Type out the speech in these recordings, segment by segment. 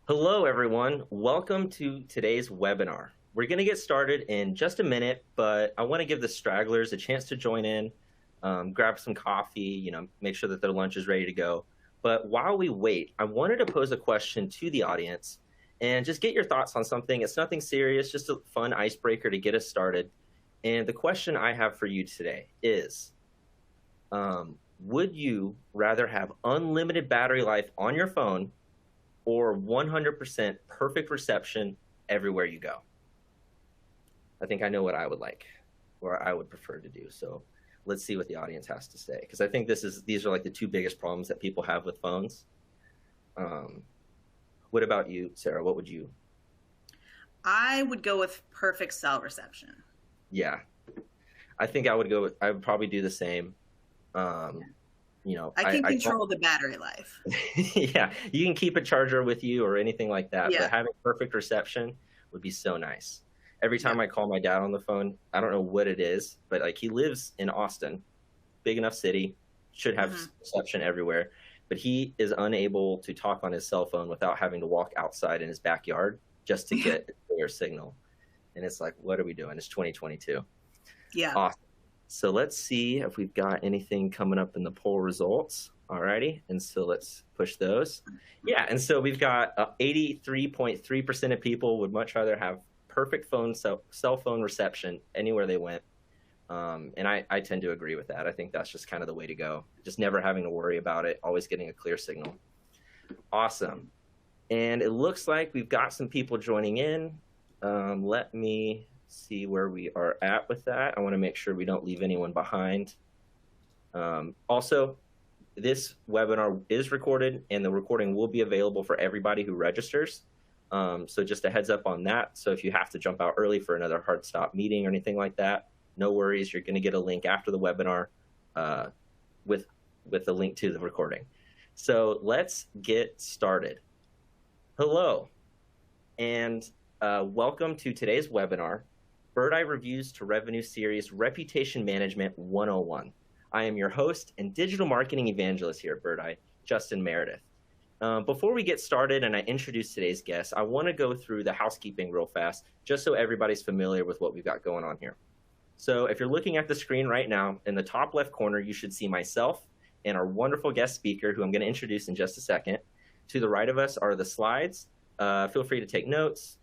Hello, everyone. Welcome to today's webinar. We're going to get started in just a minute, but I want to give the stragglers a chance to join in, grab some coffee, make sure that their lunch is ready to go. But while we wait, I wanted to pose a question to the audience and just get your thoughts on something. It's nothing serious, just a fun icebreaker to get us started. And the question I have for you today is, would you rather have unlimited battery life on your phone or 100% perfect reception everywhere you go? I think I know what I would like, or I would prefer to do. So let's see what the audience has to say, because I think these are like the two biggest problems that people have with phones. What about you, Sarah? What would you? I would go with perfect cell reception. Yeah, I think I would probably do the same. I can control the battery life. Yeah, you can keep a charger with you or anything like that, Yeah. but having perfect reception would be so nice. Every time I call my dad on the phone, I don't know what it is, but like he lives in Austin, big enough city, should have reception everywhere, but he is unable to talk on his cell phone without having to walk outside in his backyard just to get a clear signal. And it's like, what are we doing? It's 2022. Yeah. Awesome. So let's see if we've got anything coming up in the poll results. All righty. And so let's push those. Yeah. And so we've got 83.3% of people would much rather have perfect cell phone reception anywhere they went. And I tend to agree with that. I think that's just kind of the way to go. Just never having to worry about it, always getting a clear signal. Awesome. And it looks like we've got some people joining in. Let me see where we are at with that. I want to make sure we don't leave anyone behind. Also, this webinar is recorded, and the recording will be available for everybody who registers. So just a heads up on that. So if you have to jump out early for another hard stop meeting or anything like that, no worries. You're going to get a link after the webinar with the link to the recording. So let's get started. Hello, and welcome to today's webinar, Birdeye Reviews to Revenue Series Reputation Management 101. I am your host and digital marketing evangelist here at Birdeye, Justin Meredith. Before we get started and I introduce today's guest, I want to go through the housekeeping real fast, just so everybody's familiar with what we've got going on here. So if you're looking at the screen right now, in the top left corner, you should see myself and our wonderful guest speaker, who I'm going to introduce in just a second. To the right of us are the slides. Feel free to take notes,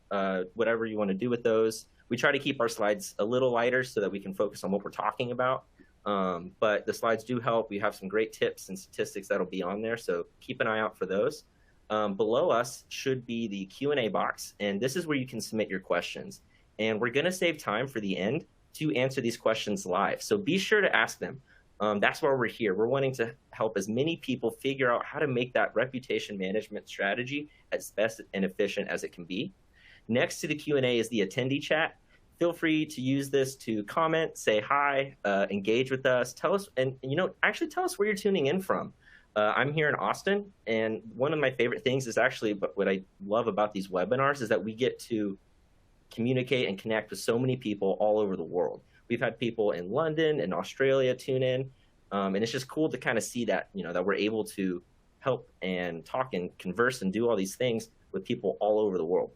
whatever you want to do with those. We try to keep our slides a little lighter so that we can focus on what we're talking about. But the slides do help. We have some great tips and statistics that'll be on there, so keep an eye out for those. Below us should be the Q&A box, and this is where you can submit your questions. And we're going to save time for the end to answer these questions live, so be sure to ask them. That's why we're here. We're wanting to help as many people figure out how to make that reputation management strategy as best and efficient as it can be. Next to the Q&A is the attendee chat. Feel free to use this to comment, say hi, engage with us. Tell us, and actually tell us where you're tuning in from. I'm here in Austin, and one of my favorite things is actually what I love about these webinars is that we get to communicate and connect with so many people all over the world. We've had people in London and Australia tune in, and it's just cool to kind of see that, that we're able to help and talk and converse and do all these things with people all over the world.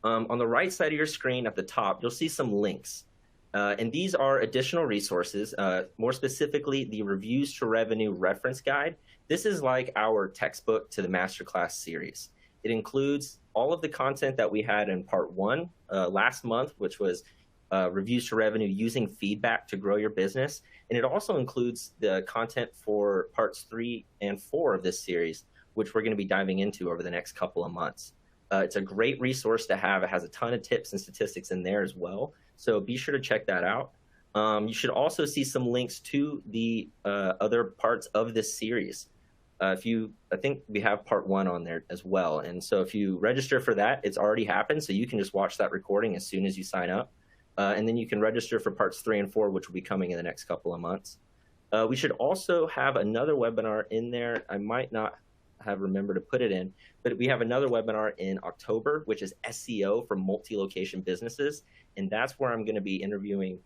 On the right side of your screen at the top, you'll see some links. And these are additional resources, more specifically, the Reviews to Revenue reference guide. This is like our textbook to the Masterclass series. It includes all of the content that we had in part 1 last month, which was Reviews to Revenue using feedback to grow your business. And it also includes the content for parts 3 and 4 of this series, which we're going to be diving into over the next couple of months. It's a great resource to have. It has a ton of tips and statistics in there as well. So be sure to check that out. You should also see some links to the other parts of this series. I think we have part 1 on there as well. And so if you register for that, it's already happened. So you can just watch that recording as soon as you sign up. And then you can register for parts 3 and 4, which will be coming in the next couple of months. We should also have another webinar in there. I might not have remembered to put it in, but we have another webinar in October, which is SEO for multi-location businesses. And that's where I'm going to be interviewing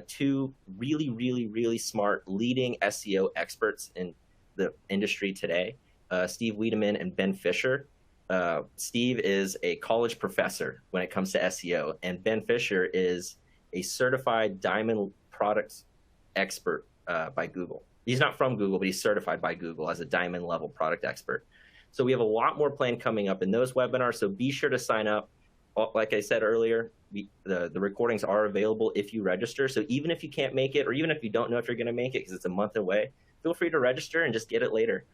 2 really, really, really smart leading SEO experts in the industry today, Steve Wiedemann and Ben Fisher. Steve is a college professor when it comes to SEO, and Ben Fisher is a certified diamond products expert by Google. He's not from Google, but he's certified by Google as a diamond level product expert. So we have a lot more planned coming up in those webinars. So be sure to sign up. Like I said earlier, the recordings are available if you register. So even if you can't make it, or even if you don't know if you're going to make it because it's a month away, feel free to register and just get it later.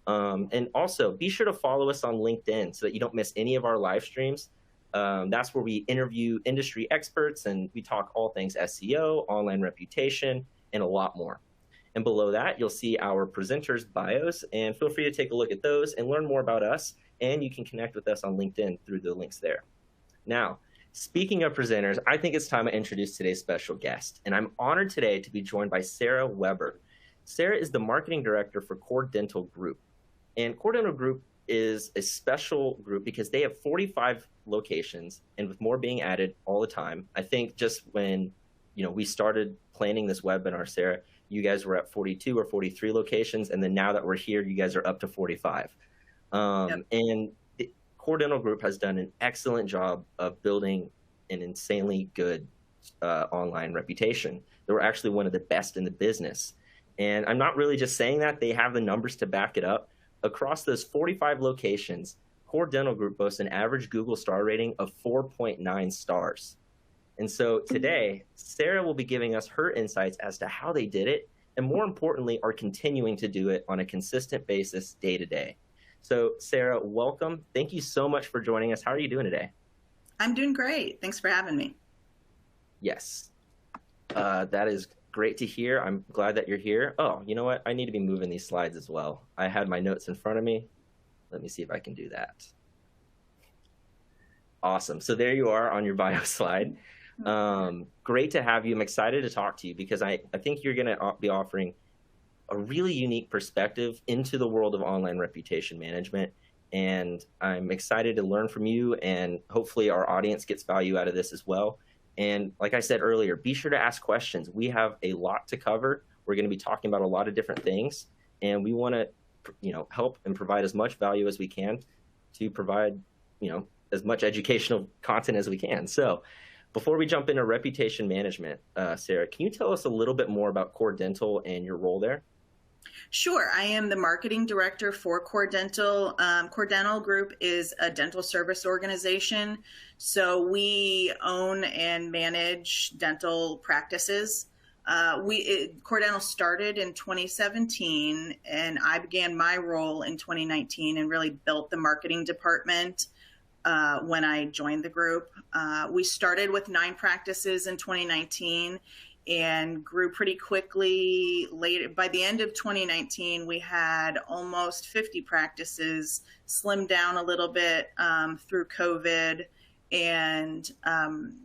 And also be sure to follow us on LinkedIn so that you don't miss any of our live streams. That's where we interview industry experts and we talk all things SEO, online reputation, and a lot more. And below that, you'll see our presenters' bios, and feel free to take a look at those and learn more about us. And you can connect with us on LinkedIn through the links there. Now, speaking of presenters, I think it's time to introduce today's special guest. And I'm honored today to be joined by Sarah Weber. Sarah is the marketing director for Core Dental Group. And Core Dental Group is a special group because they have 45 locations, and with more being added all the time. I think just when we started planning this webinar, Sarah, you guys were at 42 or 43 locations, and then now that we're here, you guys are up to 45. Yep. And the Core Dental Group has done an excellent job of building an insanely good online reputation. They were actually one of the best in the business. And I'm not really just saying that. They have the numbers to back it up. Across those 45 locations, Core Dental Group boasts an average Google star rating of 4.9 stars. And so today, Sarah will be giving us her insights as to how they did it, and more importantly, are continuing to do it on a consistent basis day to day. So Sarah, welcome. Thank you so much for joining us. How are you doing today? I'm doing great. Thanks for having me. Yes, that is great to hear. I'm glad that you're here. Oh, you know what? I need to be moving these slides as well. I had my notes in front of me. Let me see if I can do that. Awesome. So there you are on your bio slide. Great to have you. I'm excited to talk to you because I think you're going to be offering a really unique perspective into the world of online reputation management. And I'm excited to learn from you, and hopefully our audience gets value out of this as well. And like I said earlier, be sure to ask questions. We have a lot to cover. We're going to be talking about a lot of different things, and we want to, help and provide as much value as we can to provide, as much educational content as we can. So before we jump into reputation management, Sarah, can you tell us a little bit more about Core Dental and your role there? Sure. I am the marketing director for Core Dental. Core Dental Group is a dental service organization. So we own and manage dental practices. Core Dental started in 2017, and I began my role in 2019 and really built the marketing department when I joined the group. We started with 9 practices in 2019 and grew pretty quickly. By the end of 2019, we had almost 50 practices, slimmed down a little bit through COVID, and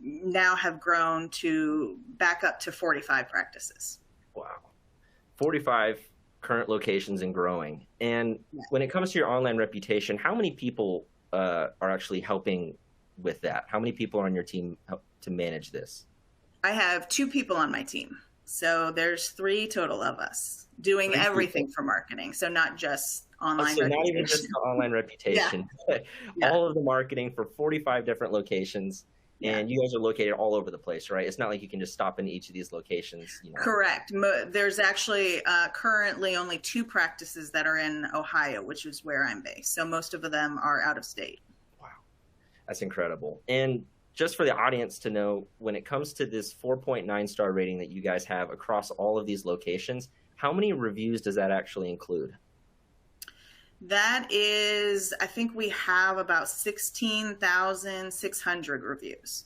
now have grown to back up to 45 practices. Wow. 45 current locations and growing. And when it comes to your online reputation, how many people are actually helping with that? How many people are on your team to manage this? I have 2 people on my team. So there's 3 total of us doing everything for marketing. So not just online reputation. Not even just online reputation. Yeah. All of the marketing for 45 different locations. And you guys are located all over the place, right? It's not like you can just stop in each of these locations. Correct. There's actually currently only 2 practices that are in Ohio, which is where I'm based. So most of them are out of state. Wow. That's incredible. And just for the audience to know, when it comes to this 4.9 star rating that you guys have across all of these locations, how many reviews does that actually include? That is, I think we have about 16,600 reviews.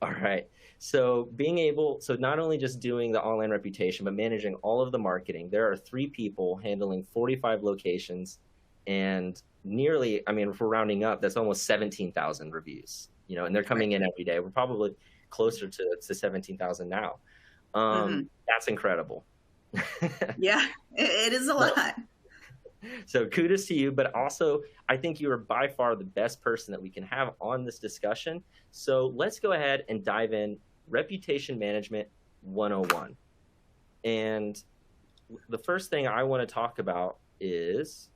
All right. So not only just doing the online reputation, but managing all of the marketing, there are 3 people handling 45 locations, and nearly, if we're rounding up, that's almost 17,000 reviews, and they're coming in every day. We're probably closer to 17,000 now. That's incredible. Yeah, it is a lot. So kudos to you, but also I think you are by far the best person that we can have on this discussion. So let's go ahead and dive in. Reputation Management 101. And the first thing I want to talk about is,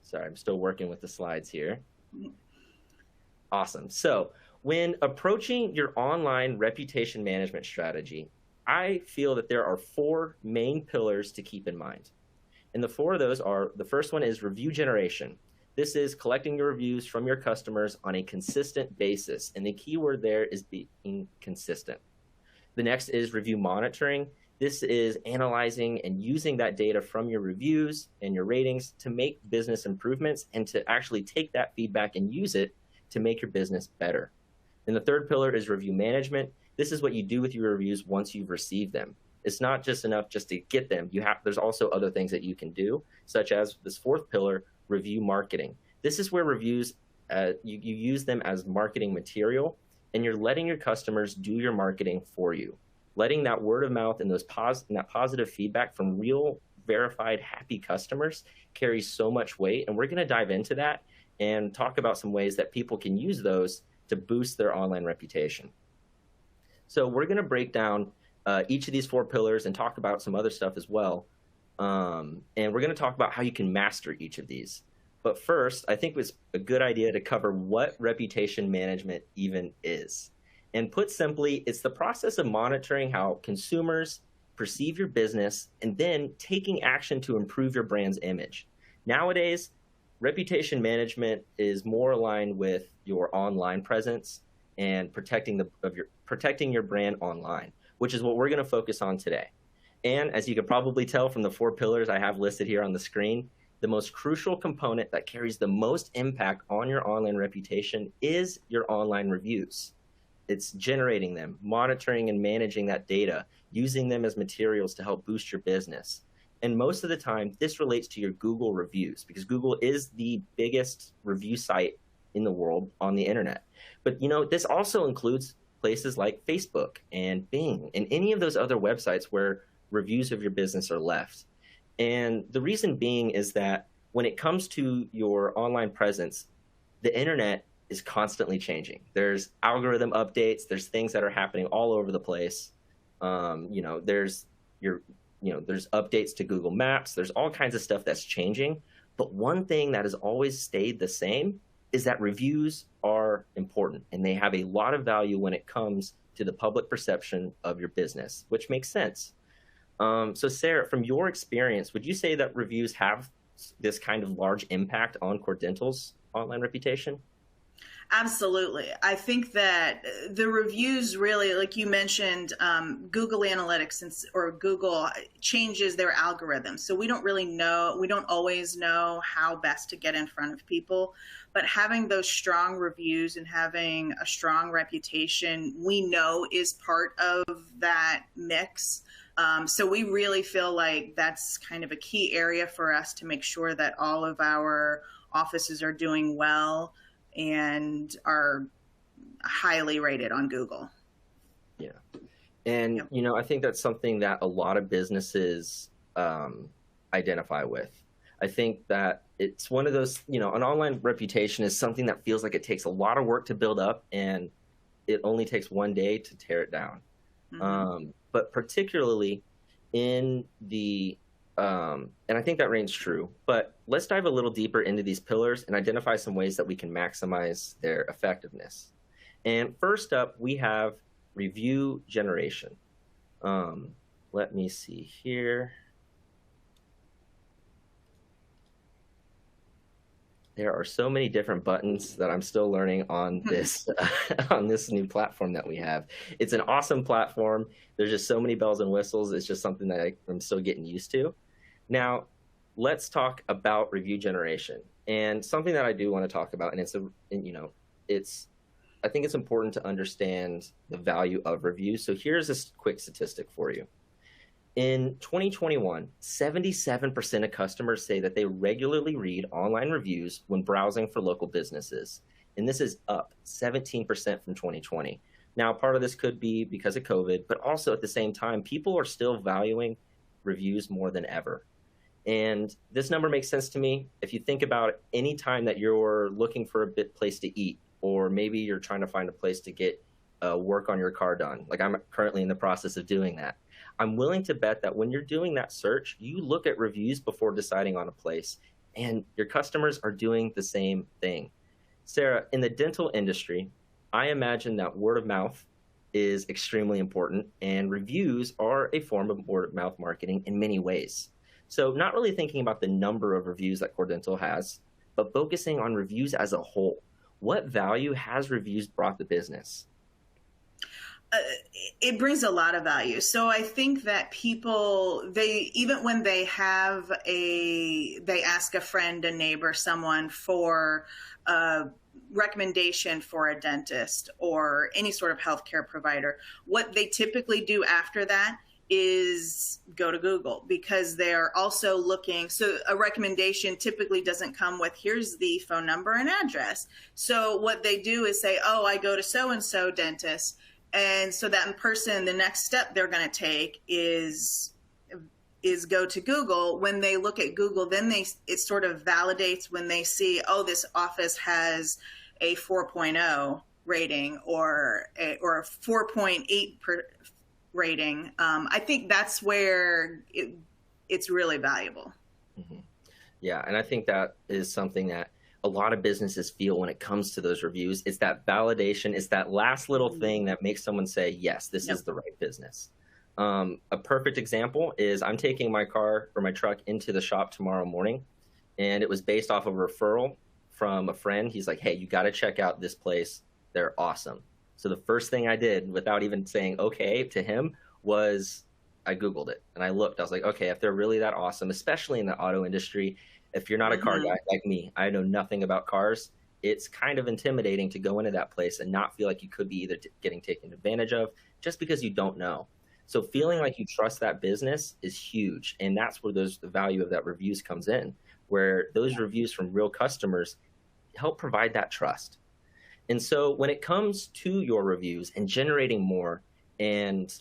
Sorry, I'm still working with the slides here. Awesome. So when approaching your online reputation management strategy, I feel that there are 4 main pillars to keep in mind. And the 4 of those are, the first one is review generation. This is collecting your reviews from your customers on a consistent basis. And the key word there is being consistent. The next is review monitoring. This is analyzing and using that data from your reviews and your ratings to make business improvements and to actually take that feedback and use it to make your business better. And the third pillar is review management. This is what you do with your reviews once you've received them. It's not just enough just to get them. There's also other things that you can do, such as this 4th pillar, review marketing. This is where reviews, you use them as marketing material, and you're letting your customers do your marketing for you. Letting that word of mouth and that positive feedback from real, verified, happy customers carries so much weight. And we're going to dive into that and talk about some ways that people can use those to boost their online reputation. So we're going to break down each of these 4 pillars and talk about some other stuff as well. And we're going to talk about how you can master each of these. But first, I think it's a good idea to cover what reputation management even is. And put simply, it's the process of monitoring how consumers perceive your business and then taking action to improve your brand's image. Nowadays, reputation management is more aligned with your online presence and protecting your brand online, which is what we're going to focus on today. And as you can probably tell from the 4 pillars I have listed here on the screen, the most crucial component that carries the most impact on your online reputation is your online reviews. It's generating them, monitoring and managing that data, using them as materials to help boost your business. And most of the time, this relates to your Google reviews, because Google is the biggest review site in the world on the internet. But this also includes places like Facebook and Bing and any of those other websites where reviews of your business are left. And the reason being is that when it comes to your online presence, the internet is constantly changing. There's algorithm updates. There's things that are happening all over the place. There's updates to Google Maps. There's all kinds of stuff that's changing. But one thing that has always stayed the same is that reviews are important, and they have a lot of value when it comes to the public perception of your business, which makes sense. So Sarah, from your experience, would you say that reviews have this kind of large impact on Core Dental's online reputation? Absolutely. I think that the reviews really, like you mentioned, Google Analytics or Google changes their algorithm. So we don't always know how best to get in front of people. But having those strong reviews and having a strong reputation, we know is part of that mix. So we really feel like that's kind of a key area for us to make sure that all of our offices are doing well and are highly rated on Google. Yeah. And, Yep. I think that's something that a lot of businesses identify with. I think that it's one of those, an online reputation is something that feels like it takes a lot of work to build up, and it only takes one day to tear it down. Mm-hmm. But particularly in the and I think that reigns true, but let's dive a little deeper into these pillars and identify some ways that we can maximize their effectiveness. And first up, we have review generation. Let me see here. There are so many different buttons that I'm still learning on this on this new platform that we have. It's an awesome platform. There's just so many bells and whistles. It's just something that I'm still getting used to. Now, let's talk about review generation, and something that I do want to talk about. And I think it's important to understand the value of reviews. So here's a quick statistic for you. In 2021, 77% of customers say that they regularly read online reviews when browsing for local businesses. And this is up 17% from 2020. Now, part of this could be because of COVID, but also at the same time, people are still valuing reviews more than ever. And this number makes sense to me. If you think about any time that you're looking for a place to eat, or maybe you're trying to find a place to get work on your car done, like I'm currently in the process of doing that. I'm willing to bet that when you're doing that search, you look at reviews before deciding on a place. and your customers are doing the same thing. Sarah, in the dental industry, I imagine that word of mouth is extremely important, and reviews are a form of word of mouth marketing in many ways. So not really thinking about the number of reviews that Core Dental has, but focusing on reviews as a whole. What value has reviews brought the business? It brings a lot of value. So I think that people, even when they ask a friend, a neighbor, someone for a recommendation for a dentist or any sort of healthcare provider, what they typically do after that is go to Google, because they're also looking. So a recommendation typically doesn't come with, here's the phone number and address. So what they do is say, oh, I go to so-and-so dentist. And so that person, the next step they're going to take is go to Google. When they look at Google, then it sort of validates when they see, oh, this office has a 4.0 rating or a 4.8 rating. I think that's where it's really valuable. Mm-hmm. Yeah, and I think that is something that a lot of businesses feel when it comes to those reviews. It's that validation. It's that last little thing that makes someone say, yes, this is the right business. A perfect example is I'm taking my car or my truck into the shop tomorrow morning, and it was based off of a referral from a friend. He's like, hey, you got to check out this place. They're awesome. So the first thing I did, without even saying okay to him, was I Googled it and I looked. I was like, okay, if they're really that awesome, especially in the auto industry, if you're not a car guy like me, I know nothing about cars. It's kind of intimidating to go into that place and not feel like you could be either getting taken advantage of just because you don't know. So feeling like you trust that business is huge. And that's where the value of that reviews comes in, where those reviews from real customers help provide that trust. And so when it comes to your reviews and generating more and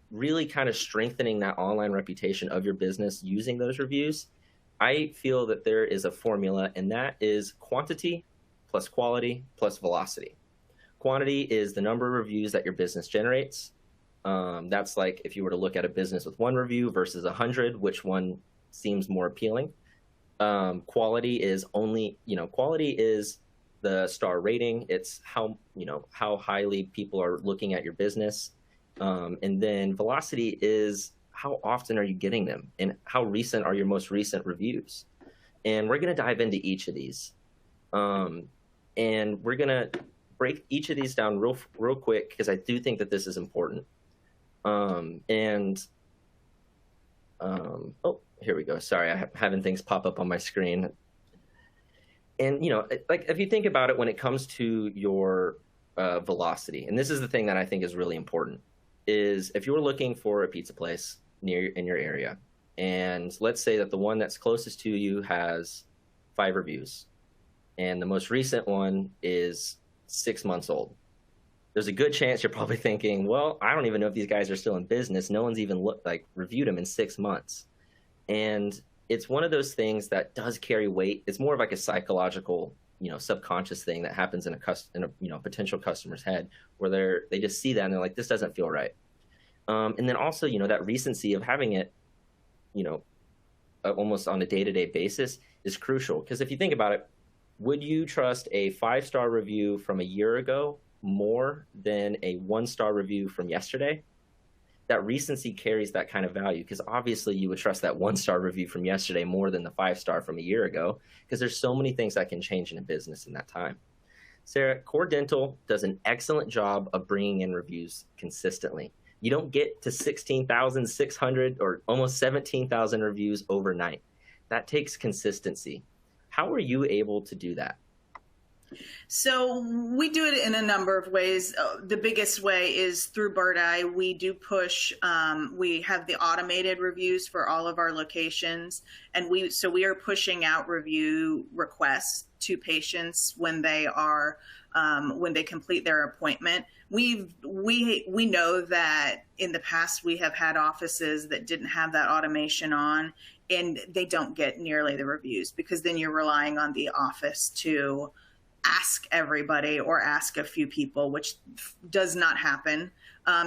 really kind of strengthening that online reputation of your business using those reviews, I feel that there is a formula, and that is quantity plus quality plus velocity. Quantity is the number of reviews that your business generates. That's like if you were to look at a business with 1 review versus 100, which one seems more appealing? Quality is quality is the star rating. It's how highly people are looking at your business. And then velocity is how often are you getting them, and how recent are your most recent reviews? And we're going to dive into each of these. And we're going to break each of these down real quick, because I do think that this is important. Oh, here we go. Sorry, I'm having things pop up on my screen. And, like if you think about it, when it comes to your velocity, and this is the thing that I think is really important, is if you were looking for a pizza place in your area, and let's say that the one that's closest to you has 5 reviews, and the most recent one is 6 months old, there's a good chance you're probably thinking, well, I don't even know if these guys are still in business. No one's even reviewed them in 6 months. And it's one of those things that does carry weight. It's more of like a psychological, subconscious thing that happens in a potential customer's head, where they just see that and they're like, this doesn't feel right. And then also, that recency of having it, almost on a day-to-day basis is crucial. Because if you think about it, would you trust a 5-star review from a year ago more than a 1-star review from yesterday? That recency carries that kind of value, because obviously you would trust that 1-star review from yesterday more than the 5-star from a year ago, because there's so many things that can change in a business in that time. Sarah, Core Dental does an excellent job of bringing in reviews consistently. You don't get to 16,600 or almost 17,000 reviews overnight. That takes consistency. How are you able to do that? So we do it in a number of ways. The biggest way is through Birdeye. We do push, we have the automated reviews for all of our locations. And we are pushing out review requests to patients when they complete their appointment. We know that in the past we have had offices that didn't have that automation on, and they don't get nearly the reviews, because then you're relying on the office to ask everybody or ask a few people, which does not happen.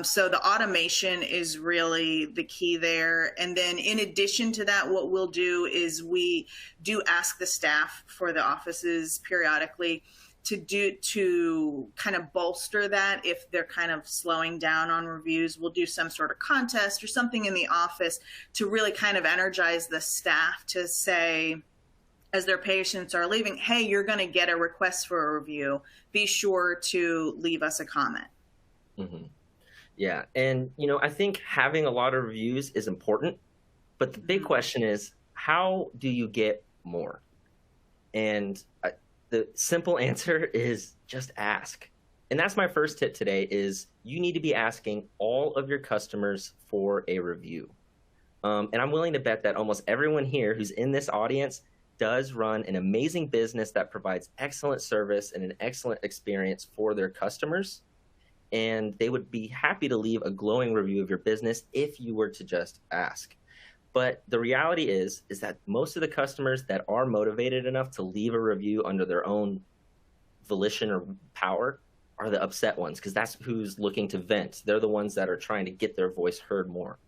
So the automation is really the key there. And then in addition to that, what we'll do is we do ask the staff for the offices periodically to kind of bolster that. If they're kind of slowing down on reviews, we'll do some sort of contest or something in the office to really kind of energize the staff to say, as their patients are leaving, hey, you're going to get a request for a review. Be sure to leave us a comment. Mm-hmm. Yeah. And, I think having a lot of reviews is important, but the big question is, how do you get more? And the simple answer is just ask. And that's my first tip today is you need to be asking all of your customers for a review. And I'm willing to bet that almost everyone here who's in this audience does run an amazing business that provides excellent service and an excellent experience for their customers. And they would be happy to leave a glowing review of your business if you were to just ask. But the reality is that most of the customers that are motivated enough to leave a review under their own volition or power are the upset ones, because that's who's looking to vent. They're the ones that are trying to get their voice heard more.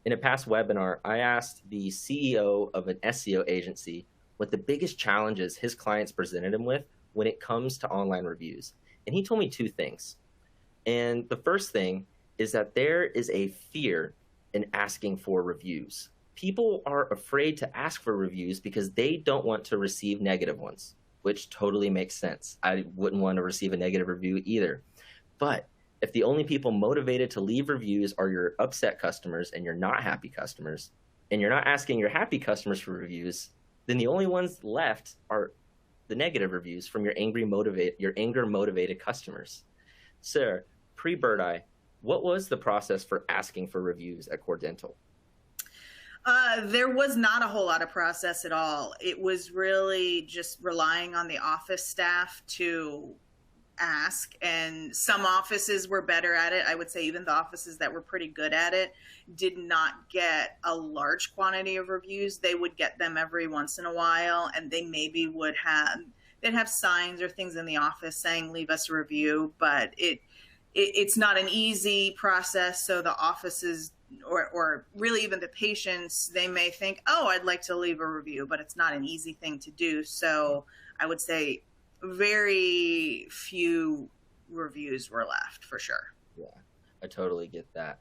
In a past webinar, I asked the CEO of an SEO agency what the biggest challenges his clients presented him with when it comes to online reviews. And he told me two things. And the first thing is that there is a fear in asking for reviews. People are afraid to ask for reviews because they don't want to receive negative ones, which totally makes sense. I wouldn't want to receive a negative review either. But if the only people motivated to leave reviews are your upset customers and your not happy customers, and you're not asking your happy customers for reviews, then the only ones left are the negative reviews from your anger motivated customers. Sarah, pre-Birdeye, what was the process for asking for reviews at Core Dental? There was not a whole lot of process at all. It was really just relying on the office staff to ask, and some offices were better at it. I would say even the offices that were pretty good at it did not get a large quantity of reviews. They would get them every once in a while, and they maybe they'd have signs or things in the office saying leave us a review, but it's not an easy process. So the offices or really even the patients, they may think, oh, I'd like to leave a review, but it's not an easy thing to do. So I would say very few reviews were left for sure. Yeah, I totally get that.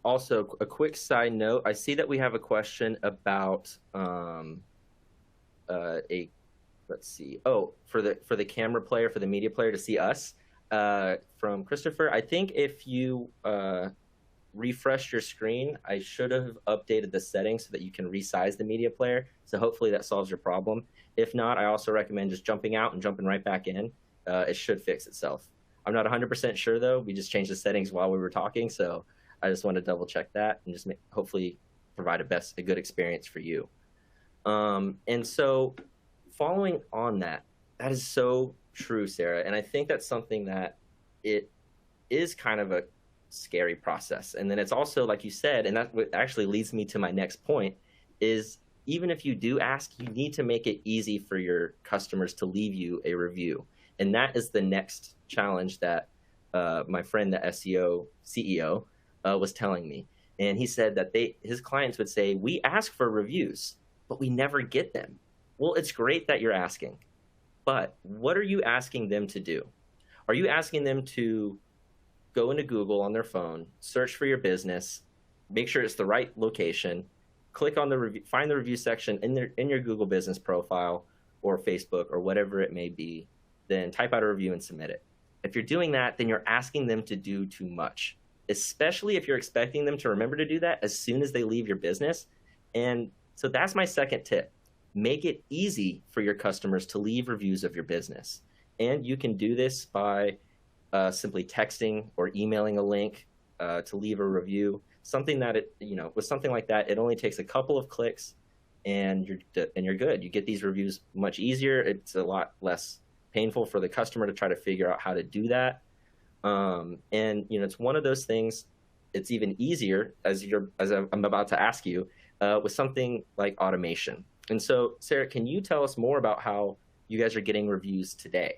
Also, a quick side note, I see that we have a question about let's see. Oh, for the camera player, for the media player to see us, from Christopher. I think if you refreshed your screen, I should have updated the settings so that you can resize the media player. So hopefully that solves your problem. If not, I also recommend just jumping out and jumping right back in. It should fix itself. I'm not 100% sure though. We just changed the settings while we were talking, so I just want to double check that and just hopefully provide a good experience for you. And so following on that is so true, Sarah. And I think that's something that it is kind of a scary process. And then it's also, like you said, and that actually leads me to my next point, is even if you do ask, you need to make it easy for your customers to leave you a review. And that is the next challenge that my friend, the SEO CEO, was telling me. And he said that his clients would say, we ask for reviews, but we never get them. Well, it's great that you're asking, but what are you asking them to do? Are you asking them to go into Google on their phone, search for your business, make sure it's the right location, click on the review, find the review section in your Google business profile or Facebook or whatever it may be, then type out a review and submit it? If you're doing that, then you're asking them to do too much, especially if you're expecting them to remember to do that as soon as they leave your business. And so that's my second tip. Make it easy for your customers to leave reviews of your business. And you can do this by simply texting or emailing a link to leave a review. Something that with something like that, it only takes a couple of clicks, and you're good. You get these reviews much easier. It's a lot less painful for the customer to try to figure out how to do that. And it's one of those things. It's even easier as I'm about to ask you with something like automation. And so, Sarah, can you tell us more about how you guys are getting reviews today?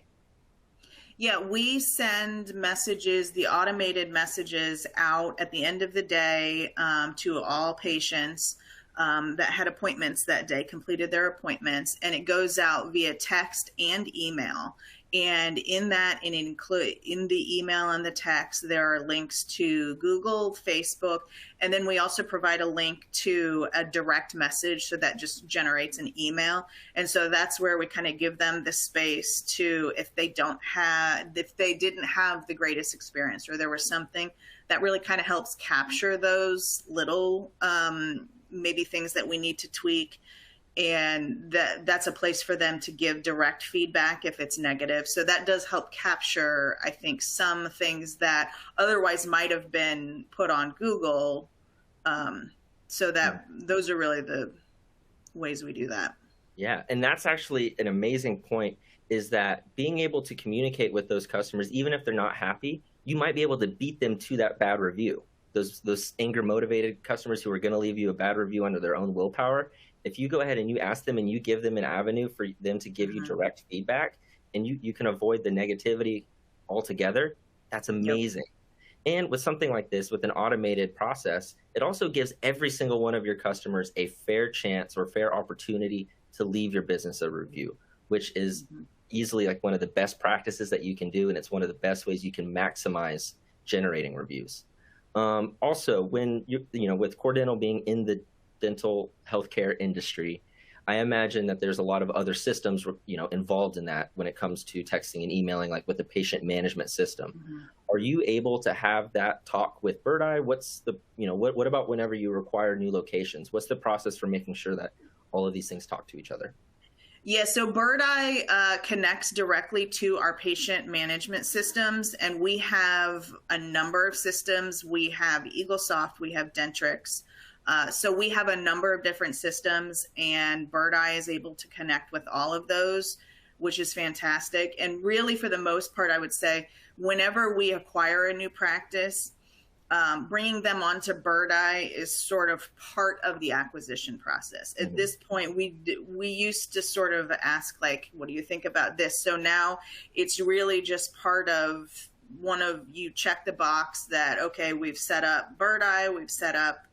Yeah, we send messages, the automated messages out at the end of the day to all patients that had appointments that day, completed their appointments, and it goes out via text and email. And in that, and include in the email and the text, there are links to Google, Facebook, and then we also provide a link to a direct message, so that just generates an email. And so that's where we kind of give them the space to, if they didn't have the greatest experience, or there was something that really kind of helps capture those little maybe things that we need to tweak, and that's a place for them to give direct feedback if it's negative. So that does help capture, I think, some things that otherwise might have been put on Google. So that those are really the ways we do that. Yeah, and that's actually an amazing point, is that being able to communicate with those customers, even if they're not happy, you might be able to beat them to that bad review. Those anger motivated customers who are going to leave you a bad review under their own willpower, if you go ahead and you ask them and you give them an avenue for them to give you direct feedback, and you can avoid the negativity altogether, that's amazing. Yep. And with something like this, with an automated process, it also gives every single one of your customers a fair chance or fair opportunity to leave your business a review, which is easily like one of the best practices that you can do. And it's one of the best ways you can maximize generating reviews. Also, when with Core Dental being in the dental healthcare industry, I imagine that there's a lot of other systems, involved in that when it comes to texting and emailing, like with the patient management system. Are you able to have that talk with Birdeye? What's the, what about whenever you require new locations? What's the process for making sure that all of these things talk to each other? Yeah, so Birdeye connects directly to our patient management systems, and we have a number of systems. We have EagleSoft, we have Dentrix. So we have a number of different systems, and Birdeye is able to connect with all of those, which is fantastic. And really, for the most part, I would say whenever we acquire a new practice, bringing them onto Birdeye is sort of part of the acquisition process. At this point, we used to sort of ask, like, what do you think about this? So now it's really just part of you check the box that, okay, we've set up Birdeye, we've set up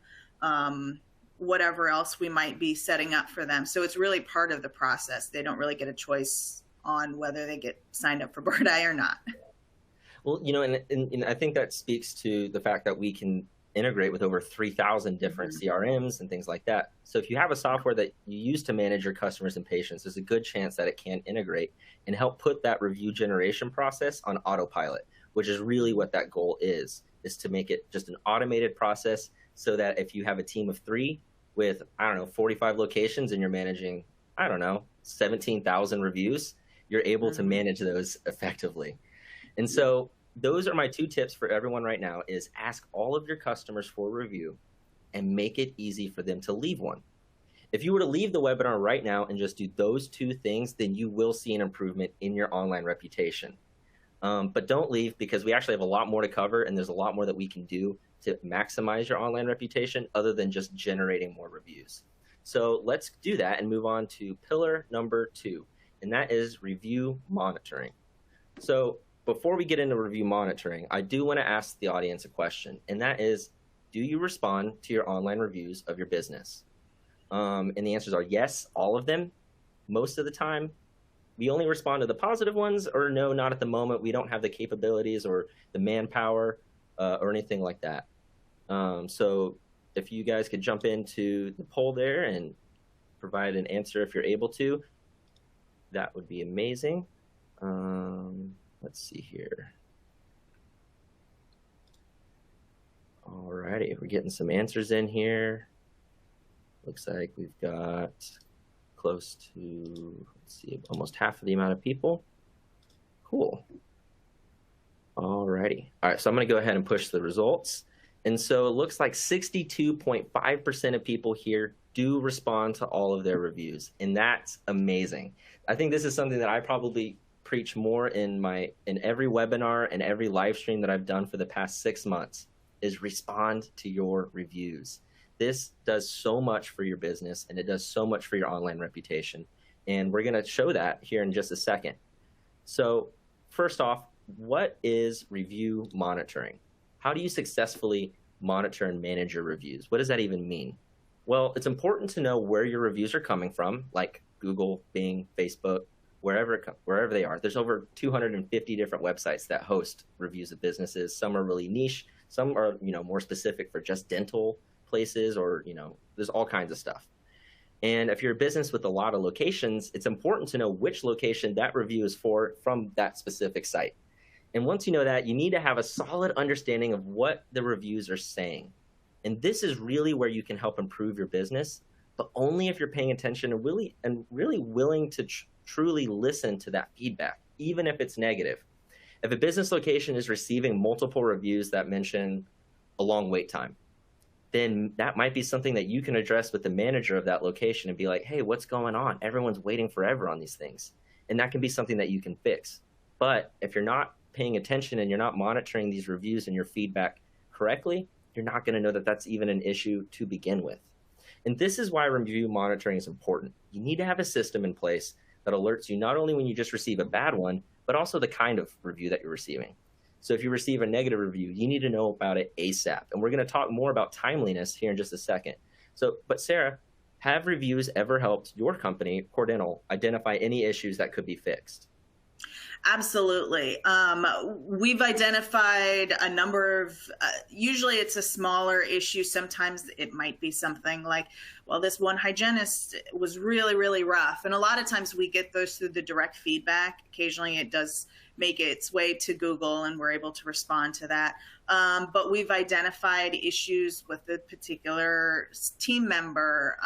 whatever else we might be setting up for them. So it's really part of the process. They don't really get a choice on whether they get signed up for Birdeye or not. Well, and I think that speaks to the fact that we can integrate with over 3,000 different CRMs and things like that. So if you have a software that you use to manage your customers and patients, there's a good chance that it can integrate and help put that review generation process on autopilot, which is really what that goal is to make it just an automated process, so that if you have a team of 3 with, 45 locations and you're managing, 17,000 reviews, you're able to manage those effectively. And so those are my 2 tips for everyone right now, is ask all of your customers for a review and make it easy for them to leave one. If you were to leave the webinar right now and just do those 2 things, then you will see an improvement in your online reputation. But don't leave, because we actually have a lot more to cover, and there's a lot more that we can do to maximize your online reputation other than just generating more reviews. So let's do that and move on to pillar number 2, and that is review monitoring. So before we get into review monitoring, I do want to ask the audience a question, and that is, do you respond to your online reviews of your business? And the answers are yes, all of them. Most of the time, we only respond to the positive ones, or no, not at the moment. We don't have the capabilities or the manpower or anything like that. So if you guys could jump into the poll there and provide an answer if you're able to, that would be amazing. Let's see here. All righty, we're getting some answers in here. Looks like we've got close to, let's see, almost half of the amount of people. Cool. All righty. All right, so I'm going to go ahead and push the results. And so it looks like 62.5% of people here do respond to all of their reviews, and that's amazing. I think this is something that I probably preach more in every webinar and every live stream that I've done for the past 6 months, is respond to your reviews. This does so much for your business, and it does so much for your online reputation. And we're going to show that here in just a second. So first off, what is review monitoring? How do you successfully monitor and manage your reviews? What does that even mean? Well, it's important to know where your reviews are coming from, like Google, Bing, Facebook, wherever they are. There's over 250 different websites that host reviews of businesses. Some are really niche, some are, more specific for just dental places, or, there's all kinds of stuff. And if you're a business with a lot of locations, it's important to know which location that review is for from that specific site. And once you know that, you need to have a solid understanding of what the reviews are saying. And this is really where you can help improve your business, but only if you're paying attention and really willing to truly listen to that feedback, even if it's negative. If a business location is receiving multiple reviews that mention a long wait time, then that might be something that you can address with the manager of that location and be like, hey, what's going on? Everyone's waiting forever on these things. And that can be something that you can fix. But if you're not paying attention and you're not monitoring these reviews and your feedback correctly, you're not going to know that that's even an issue to begin with. And this is why review monitoring is important. You need to have a system in place that alerts you not only when you just receive a bad one, but also the kind of review that you're receiving. So if you receive a negative review, you need to know about it ASAP. And we're going to talk more about timeliness here in just a second. But Sarah, have reviews ever helped your company, Core Dental, identify any issues that could be fixed? Absolutely. We've identified a number of, usually it's a smaller issue. Sometimes it might be something like, well, this one hygienist was really, really rough. And a lot of times we get those through the direct feedback. Occasionally it does make its way to Google and we're able to respond to that. But we've identified issues with a particular team member,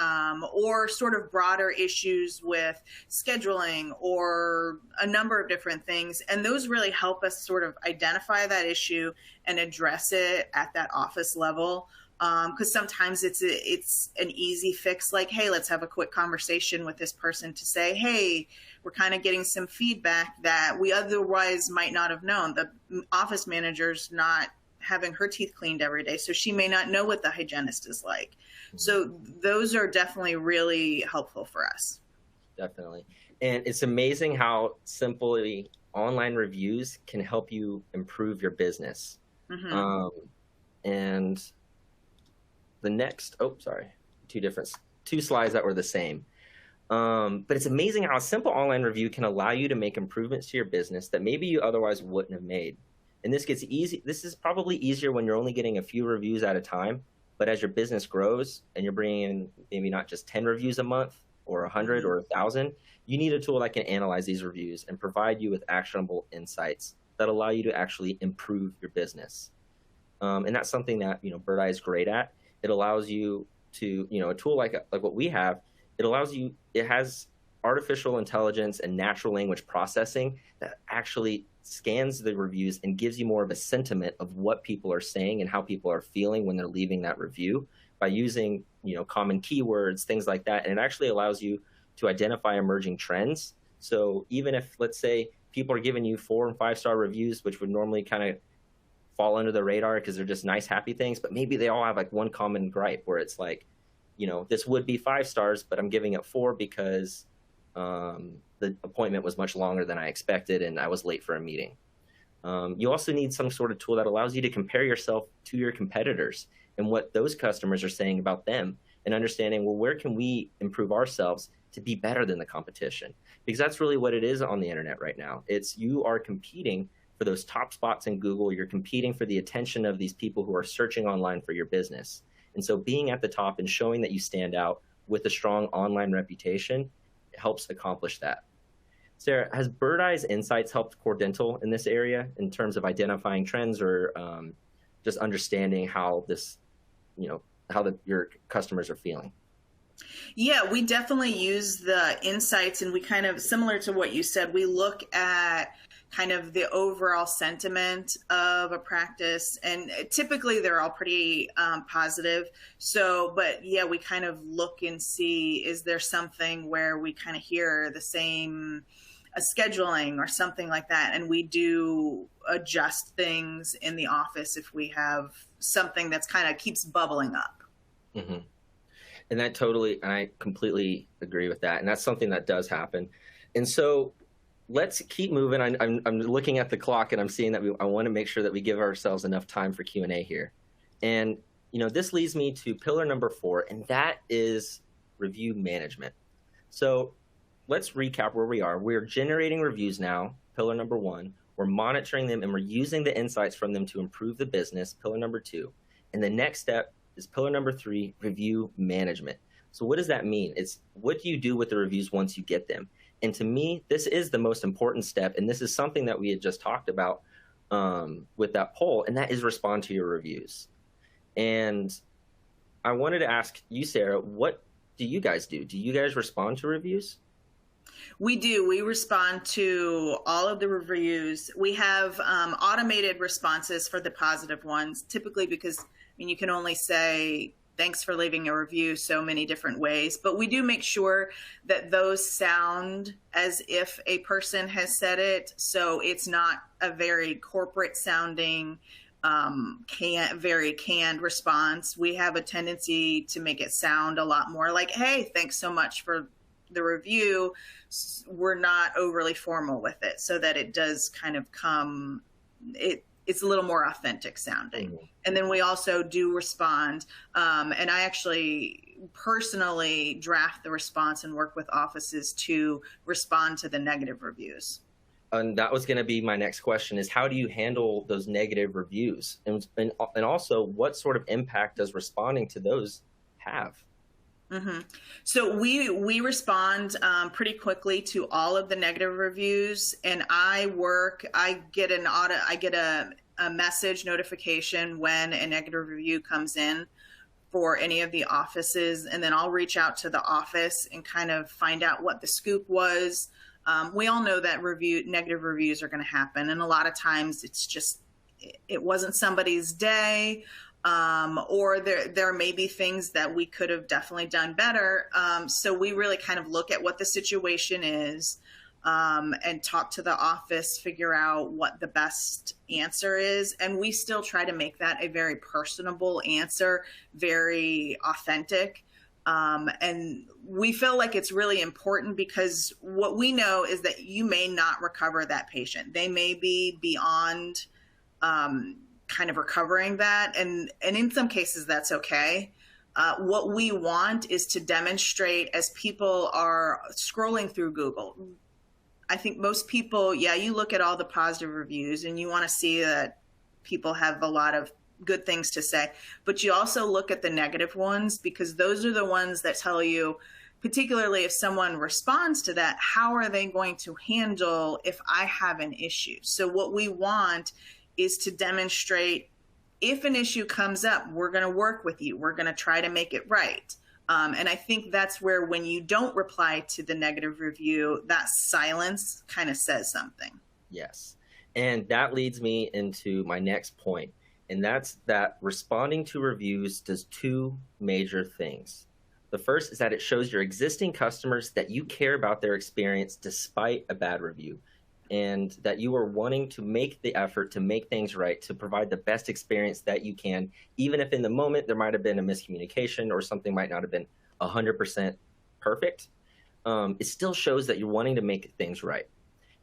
or sort of broader issues with scheduling or a number of different things. And those really help us sort of identify that issue and address it at that office level. Because sometimes it's an easy fix, like, hey, let's have a quick conversation with this person to say, hey, we're kind of getting some feedback that we otherwise might not have known. The office manager's not having her teeth cleaned every day, so she may not know what the hygienist is like. So those are definitely really helpful for us. Definitely. And it's amazing how simply online reviews can help you improve your business. Mm-hmm. And the next, two slides that were the same. But it's amazing how a simple online review can allow you to make improvements to your business that maybe you otherwise wouldn't have made. And this gets easy. This is probably easier when you're only getting a few reviews at a time. But as your business grows and you're bringing in maybe not just 10 reviews a month or 100 or 1,000, you need a tool that can analyze these reviews and provide you with actionable insights that allow you to actually improve your business. And that's something that, Birdeye is great at. It allows you to, a tool like what we have, it has artificial intelligence and natural language processing that actually scans the reviews and gives you more of a sentiment of what people are saying and how people are feeling when they're leaving that review by using, common keywords, things like that. And it actually allows you to identify emerging trends. So even if, let's say, people are giving you 4- and 5-star reviews, which would normally kind of fall under the radar because they're just nice, happy things, but maybe they all have like one common gripe where it's like, this would be 5 stars, but I'm giving it 4 because the appointment was much longer than I expected and I was late for a meeting. You also need some sort of tool that allows you to compare yourself to your competitors and what those customers are saying about them and understanding, well, where can we improve ourselves to be better than the competition? Because that's really what it is on the internet right now. It's you are competing for those top spots in Google. You're competing for the attention of these people who are searching online for your business. And so being at the top and showing that you stand out with a strong online reputation helps accomplish that. Sarah, has Birdeye's insights helped Core Dental in this area in terms of identifying trends or just understanding how this, your customers are feeling? Yeah, we definitely use the insights, and we kind of, similar to what you said, we look at kind of the overall sentiment of a practice, and typically they're all pretty positive. So, but yeah, we kind of look and see, is there something where we kind of hear the same scheduling or something like that, and we do adjust things in the office if we have something that's kind of keeps bubbling up. Mm-hmm. And I completely agree with that. And that's something that does happen. And so let's keep moving. I'm looking at the clock and I'm seeing that I want to make sure that we give ourselves enough time for Q&A here. And, this leads me to pillar number 4, and that is review management. So let's recap where we are. We're generating reviews now, pillar number 1. We're monitoring them and we're using the insights from them to improve the business, pillar number 2. And the next step is pillar number 3, review management. So what does that mean? It's what do you do with the reviews once you get them? And to me, this is the most important step. And this is something that we had just talked about with that poll, and that is respond to your reviews. And I wanted to ask you, Sarah, what do you guys do? Do you guys respond to reviews? We do. We respond to all of the reviews. We have automated responses for the positive ones, typically because you can only say thanks for leaving a review so many different ways. But we do make sure that those sound as if a person has said it. So it's not a very corporate sounding, very canned response. We have a tendency to make it sound a lot more like, hey, thanks so much for the review. We're not overly formal with it so that it does kind of it's a little more authentic sounding. Mm-hmm. And then we also do respond. And I actually personally draft the response and work with offices to respond to the negative reviews. And that was going to be my next question is how do you handle those negative reviews? And also what sort of impact does responding to those have? Mm-hmm. So we respond pretty quickly to all of the negative reviews, and I get a message notification when a negative review comes in for any of the offices, and then I'll reach out to the office and kind of find out what the scoop was. We all know that negative reviews are going to happen, and a lot of times it's just it wasn't somebody's day. Or there may be things that we could have definitely done better. So we really kind of look at what the situation is and talk to the office, figure out what the best answer is. And we still try to make that a very personable answer, very authentic. And we feel like it's really important because what we know is that you may not recover that patient. They may be beyond kind of recovering that. And in some cases, that's okay. What we want is to demonstrate as people are scrolling through Google. I think most people, you look at all the positive reviews and you want to see that people have a lot of good things to say, but you also look at the negative ones because those are the ones that tell you, particularly if someone responds to that, how are they going to handle if I have an issue? So what we want is to demonstrate if an issue comes up, we're going to work with you. We're going to try to make it right. And I think that's where when you don't reply to the negative review, that silence kind of says something. Yes. And that leads me into my next point. And that's that responding to reviews does 2 major things. The first is that it shows your existing customers that you care about their experience despite a bad review, and that you are wanting to make the effort to make things right, to provide the best experience that you can, even if in the moment there might have been a miscommunication or something might not have been 100% perfect. It still shows that you're wanting to make things right.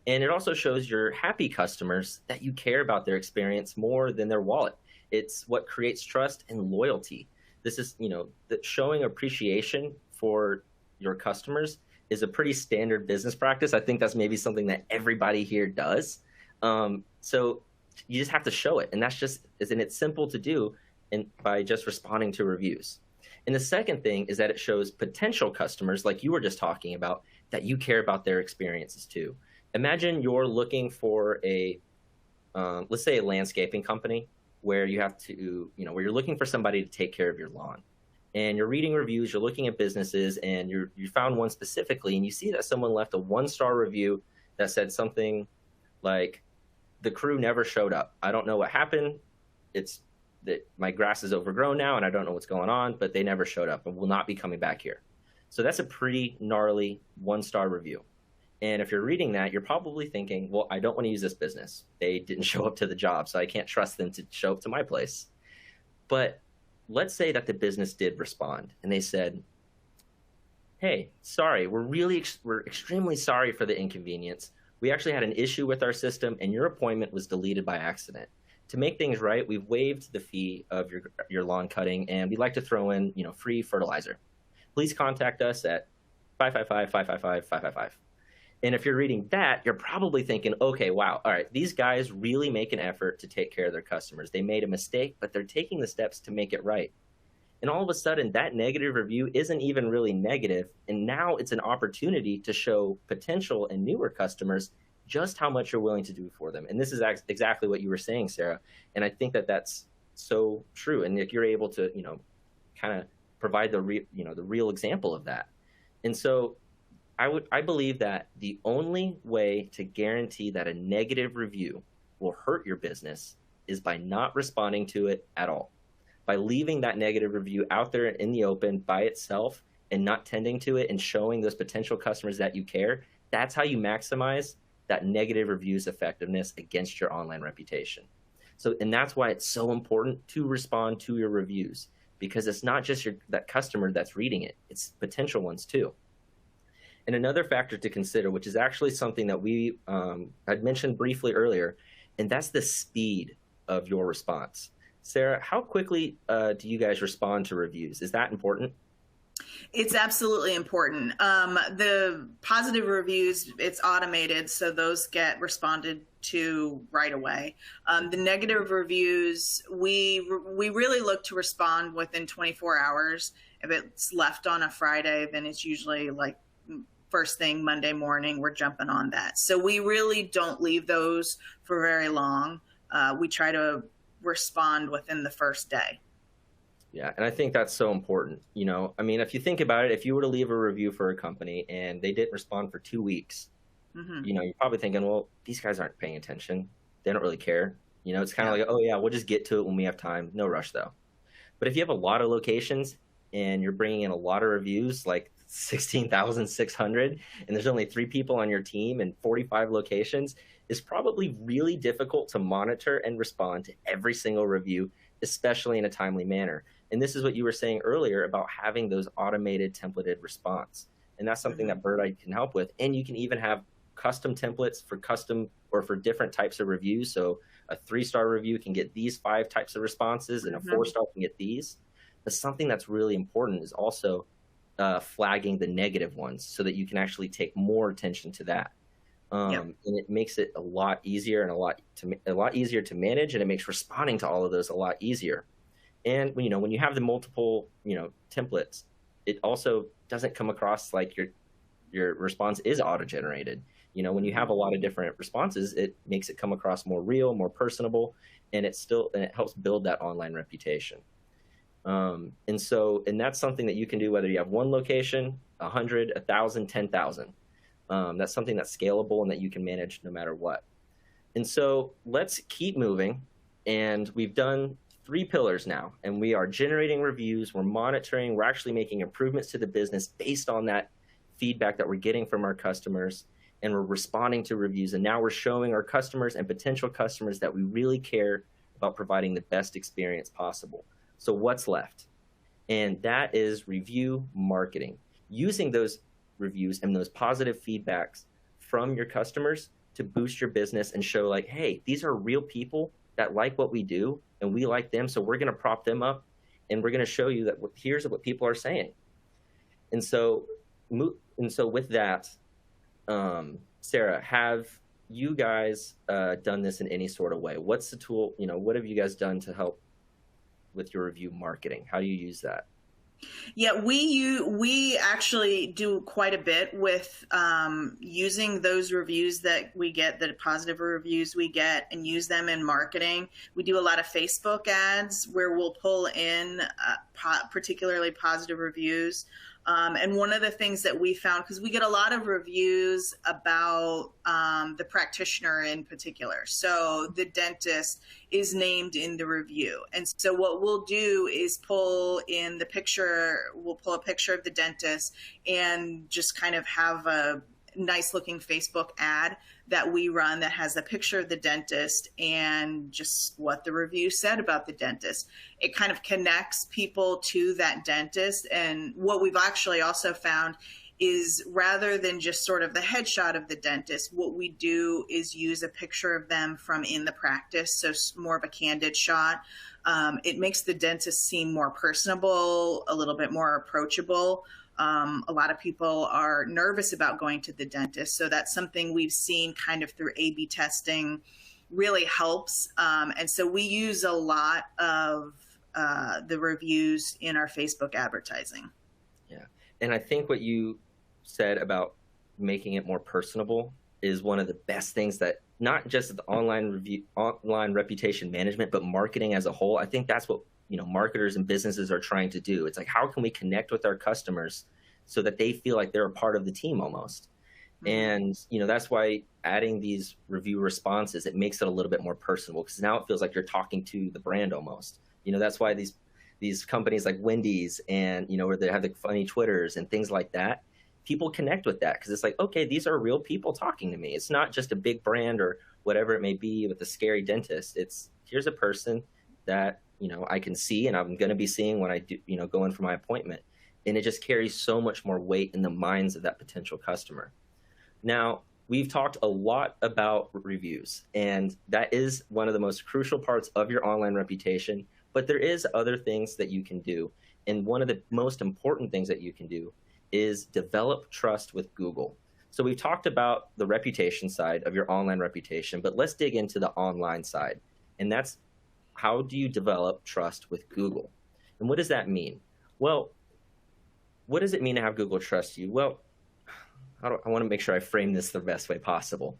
And it also shows your happy customers that you care about their experience more than their wallet. It's what creates trust and loyalty. This is, that showing appreciation for your customers is a pretty standard business practice. I think that's maybe something that everybody here does. So you just have to show it. And it's simple to do by just responding to reviews. And the second thing is that it shows potential customers, like you were just talking about, that you care about their experiences too. Imagine you're looking for let's say a landscaping company where you have to, where you're looking for somebody to take care of your lawn. And you're reading reviews, you're looking at businesses, and you found one specifically, and you see that someone left a 1-star review that said something like, the crew never showed up. I don't know what happened. It's that my grass is overgrown now, and I don't know what's going on, but they never showed up and will not be coming back here. So that's a pretty gnarly 1-star review. And if you're reading that, you're probably thinking, well, I don't want to use this business. They didn't show up to the job, so I can't trust them to show up to my place. But let's say that the business did respond and they said, hey, sorry, we're extremely sorry for the inconvenience. We actually had an issue with our system and your appointment was deleted by accident. To make things right, we've waived the fee of your lawn cutting, and we'd like to throw in, free fertilizer. Please contact us at 555-555-555. And if you're reading that, you're probably thinking, okay, wow, all right, these guys really make an effort to take care of their customers. They made a mistake, but they're taking the steps to make it right. And all of a sudden, that negative review isn't even really negative. And now it's an opportunity to show potential and newer customers just how much you're willing to do for them. And this is exactly what you were saying, Sarah. And I think that that's so true. And you're able to, kind of provide the real example of that. And so I believe that the only way to guarantee that a negative review will hurt your business is by not responding to it at all. By leaving that negative review out there in the open by itself and not tending to it and showing those potential customers that you care, that's how you maximize that negative review's effectiveness against your online reputation. So, and that's why it's so important to respond to your reviews, because it's not just that customer that's reading it, it's potential ones too. And another factor to consider, which is actually something that we had mentioned briefly earlier, and that's the speed of your response. Sarah, how quickly do you guys respond to reviews? Is that important? It's absolutely important. The positive reviews, it's automated, so those get responded to right away. The negative reviews, we really look to respond within 24 hours. If it's left on a Friday, then it's usually like first thing Monday morning, we're jumping on that. So we really don't leave those for very long. We try to respond within the first day. Yeah, and I think that's so important. I mean, if you think about it, if you were to leave a review for a company and they didn't respond for 2 weeks, you're probably thinking, well, these guys aren't paying attention. They don't really care. It's kind of like, oh yeah, we'll just get to it when we have time. No rush though. But if you have a lot of locations and you're bringing in a lot of reviews, like 16,600, and there's only 3 people on your team and 45 locations, it's probably really difficult to monitor and respond to every single review, especially in a timely manner. And this is what you were saying earlier about having those automated templated response. And that's something that Birdeye can help with. And you can even have custom templates for custom or for different types of reviews. So a 3-star review can get these 5 types of responses, and a 4-star can get these. But something that's really important is also flagging the negative ones so that you can actually take more attention to that. And it makes it a lot easier and a lot easier to manage, and it makes responding to all of those a lot easier. And when you have the multiple templates, it also doesn't come across like your response is auto-generated. When you have a lot of different responses, it makes it come across more real, more personable, and it helps build that online reputation. And that's something that you can do whether you have 1 location, 100, 1,000, 10,000. That's something that's scalable and that you can manage no matter what. And so let's keep moving. And we've done 3 pillars now, and we are generating reviews, we're monitoring, we're actually making improvements to the business based on that feedback that we're getting from our customers, and we're responding to reviews. And now we're showing our customers and potential customers that we really care about providing the best experience possible. So what's left? And that is review marketing, using those reviews and those positive feedbacks from your customers to boost your business and show like, hey, these are real people that like what we do and we like them. So we're going to prop them up and we're going to show you that here's what people are saying. And so with that, Sarah, have you guys done this in any sort of way? What's the tool, what have you guys done to help with your review marketing? How do you use that? Yeah, we actually do quite a bit with using those reviews that we get, the positive reviews we get, and use them in marketing. We do a lot of Facebook ads where we'll pull in particularly positive reviews. And one of the things that we found, because we get a lot of reviews about the practitioner in particular. So the dentist is named in the review. And so what we'll do is we'll pull a picture of the dentist and just kind of have a nice looking Facebook ad that we run that has a picture of the dentist and just what the review said about the dentist. It kind of connects people to that dentist. And what we've actually also found is rather than just sort of the headshot of the dentist, what we do is use a picture of them from in the practice, so more of a candid shot. It makes the dentist seem more personable, a little bit more approachable. A lot of people are nervous about going to the dentist, so that's something we've seen kind of through A/B testing really helps. And so we use a lot of the reviews in our Facebook advertising. Yeah. And I think what you said about making it more personable is one of the best things that not just the online reputation management, but marketing as a whole. I think that's what, marketers and businesses are trying to do. It's like, how can we connect with our customers so that they feel like they're a part of the team almost? And, that's why adding these review responses, it makes it a little bit more personable, because now it feels like you're talking to the brand almost. That's why these companies like Wendy's and, where they have the funny Twitters and things like that, people connect with that because it's like, okay, these are real people talking to me. It's not just a big brand or whatever it may be with a scary dentist. It's, here's a person that, I can see and I'm going to be seeing when I do, go in for my appointment. And it just carries so much more weight in the minds of that potential customer. Now, we've talked a lot about reviews, and that is one of the most crucial parts of your online reputation, but there is other things that you can do. And one of the most important things that you can do is develop trust with Google. So we've talked about the reputation side of your online reputation, but let's dig into the online side. And that's, how do you develop trust with Google? And what does that mean? Well, what does it mean to have Google trust you? Well, I want to make sure I frame this the best way possible.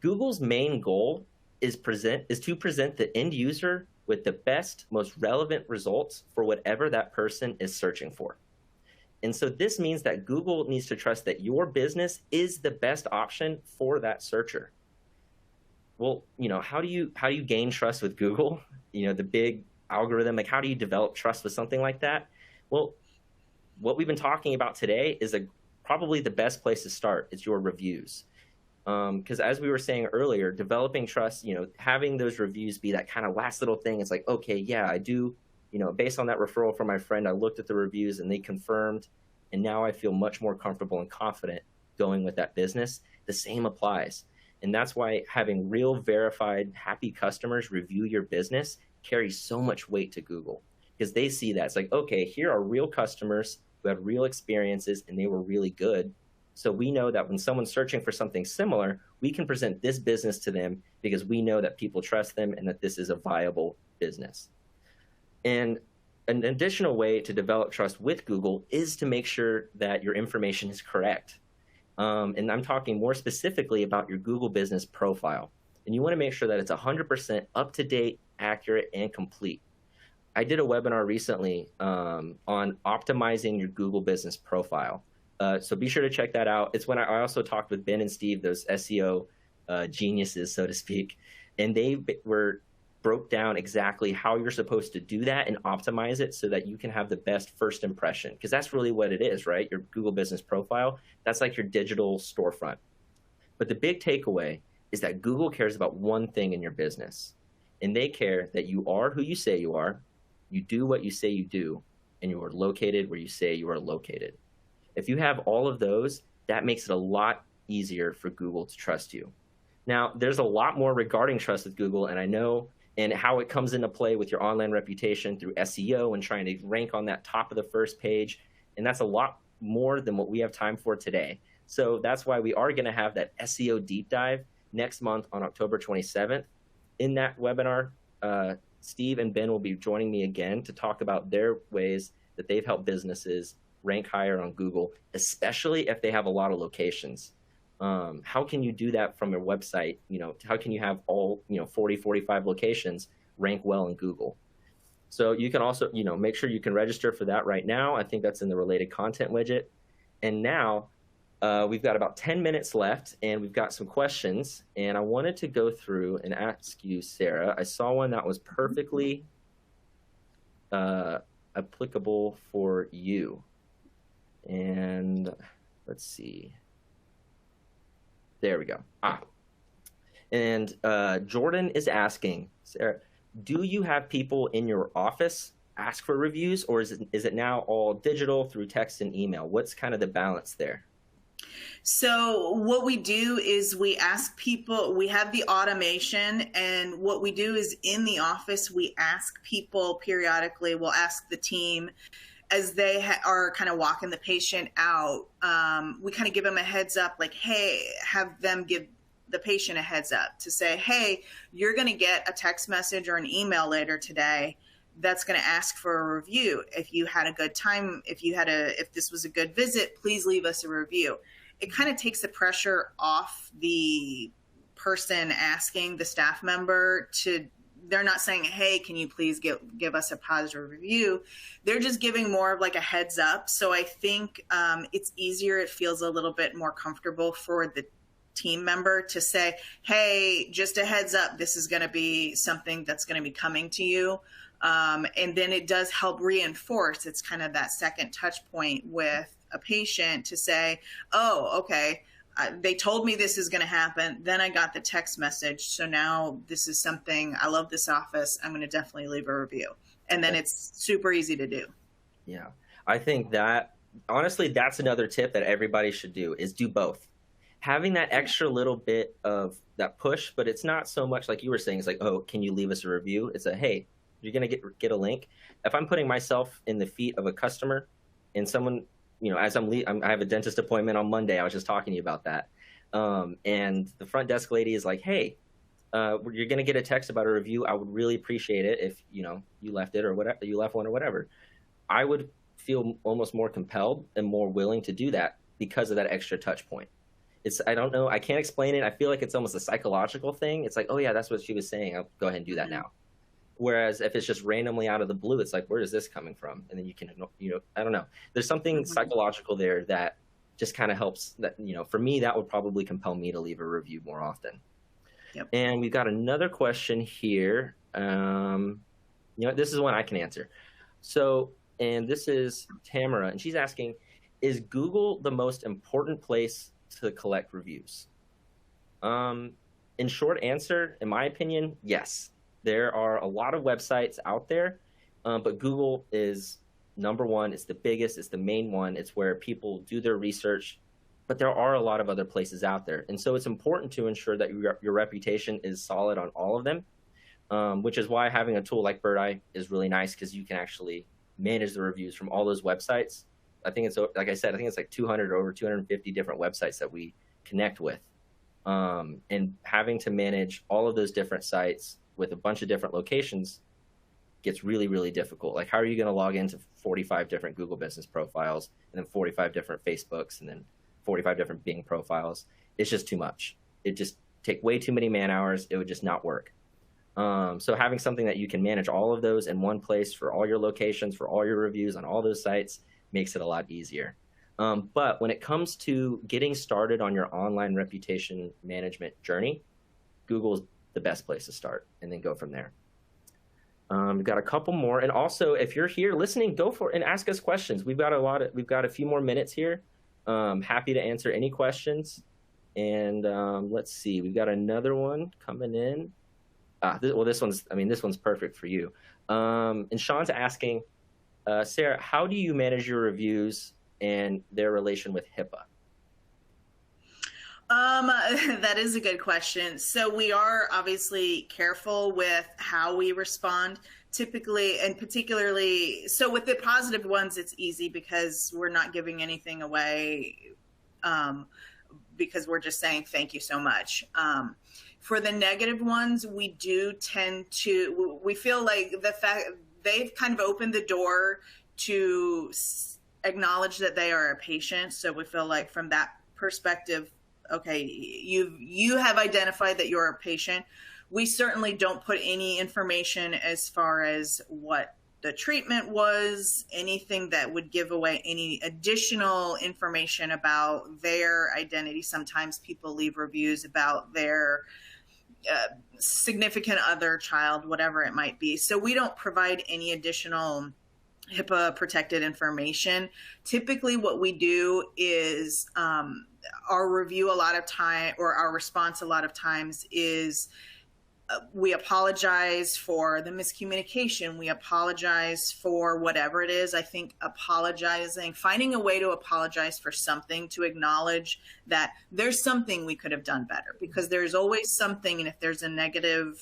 Google's main goal is to present the end user with the best, most relevant results for whatever that person is searching for. And so this means that Google needs to trust that your business is the best option for that searcher. Well, how do you gain trust with Google? The big algorithm, like how do you develop trust with something like that? Well, what we've been talking about today is probably the best place to start. It's your reviews. Because as we were saying earlier, developing trust, having those reviews be that kind of last little thing. It's like, okay, yeah, I do, based on that referral from my friend, I looked at the reviews and they confirmed, and now I feel much more comfortable and confident going with that business. The same applies. And that's why having real verified happy customers review your business carries so much weight to Google, because they see that. It's like, okay, here are real customers who had real experiences and they were really good. So we know that when someone's searching for something similar, we can present this business to them because we know that people trust them and that this is a viable business. And an additional way to develop trust with Google is to make sure that your information is correct. And I'm talking more specifically about your Google business profile. And you want to make sure that it's 100% up to date, accurate, and complete. I did a webinar recently on optimizing your Google business profile. So be sure to check that out. It's when I also talked with Ben and Steve, those SEO geniuses, so to speak, and they broke down exactly how you're supposed to do that and optimize it so that you can have the best first impression. Because that's really what it is, right? Your Google business profile, that's like your digital storefront. But the big takeaway is that Google cares about one thing in your business, and they care that you are who you say you are, you do what you say you do, and you are located where you say you are located. If you have all of those, that makes it a lot easier for Google to trust you. Now, there's a lot more regarding trust with Google, and I know, and how it comes into play with your online reputation through SEO and trying to rank on that top of the first page. And that's a lot more than what we have time for today. So that's why we are going to have that SEO deep dive next month on October 27th. In that webinar, Steve and Ben will be joining me again to talk about their ways that they've helped businesses rank higher on Google, especially if they have a lot of locations. How can you do that from your website? How can you have all, 40, 45 locations rank well in Google? So you can also, make sure you can register for that right now. I think that's in the related content widget. And now we've got about 10 minutes left and we've got some questions. And I wanted to go through and ask you, Sarah, I saw one that was perfectly applicable for you. And let's see. There we go. And Jordan is asking, Sarah, do you have people in your office ask for reviews, or is it now all digital through text and email? What's kind of the balance there? So what we do is we ask people, we have the automation, and what we do is in the office, we ask people periodically, we'll ask the team as they are kind of walking the patient out. We kind of give them a heads up, like, hey, have them give the patient a heads up to say, hey, you're going to get a text message or an email later today that's going to ask for a review. If you had a good time, if this was a good visit, please leave us a review. It kind of takes the pressure off the person asking, the staff member, they're not saying, hey, can you please give us a positive review? They're just giving more of like a heads up. So I think it's easier. It feels a little bit more comfortable for the team member to say, hey, just a heads up, this is going to be something that's going to be coming to you. And then it does help reinforce. It's kind of that second touch point with a patient to say, oh, okay, they told me this is going to happen. Then I got the text message. So now this is something, I love this office. I'm going to definitely leave a review. And then it's super easy to do. Yeah. I think that, honestly, that's another tip that everybody should do, is do both. Having that extra little bit of that push, but it's not so much like you were saying, it's like, oh, can you leave us a review? It's a, hey, you're going to get a link. If I'm putting myself in the feet of a customer and someone, as I have a dentist appointment on Monday. I was just talking to you about that. And the front desk lady is like, hey, you're going to get a text about a review. I would really appreciate it if, you left it or whatever, you left one or whatever. I would feel almost more compelled and more willing to do that because of that extra touch point. I don't know. I can't explain it. I feel like it's almost a psychological thing. It's like, oh yeah, that's what she was saying. I'll go ahead and do that now. Whereas if it's just randomly out of the blue, it's like, where is this coming from? And then you can, I don't know. There's something psychological there that just kind of helps that, for me, that would probably compel me to leave a review more often. Yep. And we've got another question here. This is one I can answer. So, and this is Tamara, and she's asking, is Google the most important place to collect reviews? In short answer, in my opinion, yes. There are a lot of websites out there, but Google is number one. It's the biggest. It's the main one. It's where people do their research, but there are a lot of other places out there. And so it's important to ensure that your reputation is solid on all of them, which is why having a tool like Birdeye is really nice, because you can actually manage the reviews from all those websites. I think it's, like I said, I think it's like 200 or over 250 different websites that we connect with. And having to manage all of those different sites with a bunch of different locations gets really, really difficult. Like, how are you going to log into 45 different Google business profiles and then 45 different Facebooks and then 45 different Bing profiles? It's just too much. It just take way too many man hours. It would just not work. So having something that you can manage all of those in one place for all your locations, for all your reviews on all those sites, makes it a lot easier. But when it comes to getting started on your online reputation management journey, Google is the best place to start, and then go from there. We've got a couple more, and also if you're here listening, go for it and ask us questions. We've got a few more minutes here. Happy to answer any questions. And let's see, we've got another one coming in. This one's perfect for you. And Sean's asking, Sarah, how do you manage your reviews and their relation with HIPAA? That is a good question. So we are obviously careful with how we respond typically, and particularly, so with the positive ones, it's easy because we're not giving anything away, because we're just saying thank you so much. For the negative ones, we do tend to, we feel like the fact they've kind of opened the door to acknowledge that they are a patient. So we feel like from that perspective, okay, you have identified that you're a patient. We certainly don't put any information as far as what the treatment was, anything that would give away any additional information about their identity. Sometimes people leave reviews about their significant other, child, whatever it might be. So we don't provide any additional HIPAA protected information. Typically what we do is our review a lot of time, or our response a lot of times is we apologize for the miscommunication. We apologize for whatever it is. I think apologizing, finding a way to apologize for something, to acknowledge that there's something we could have done better, because there's always something. And if there's a negative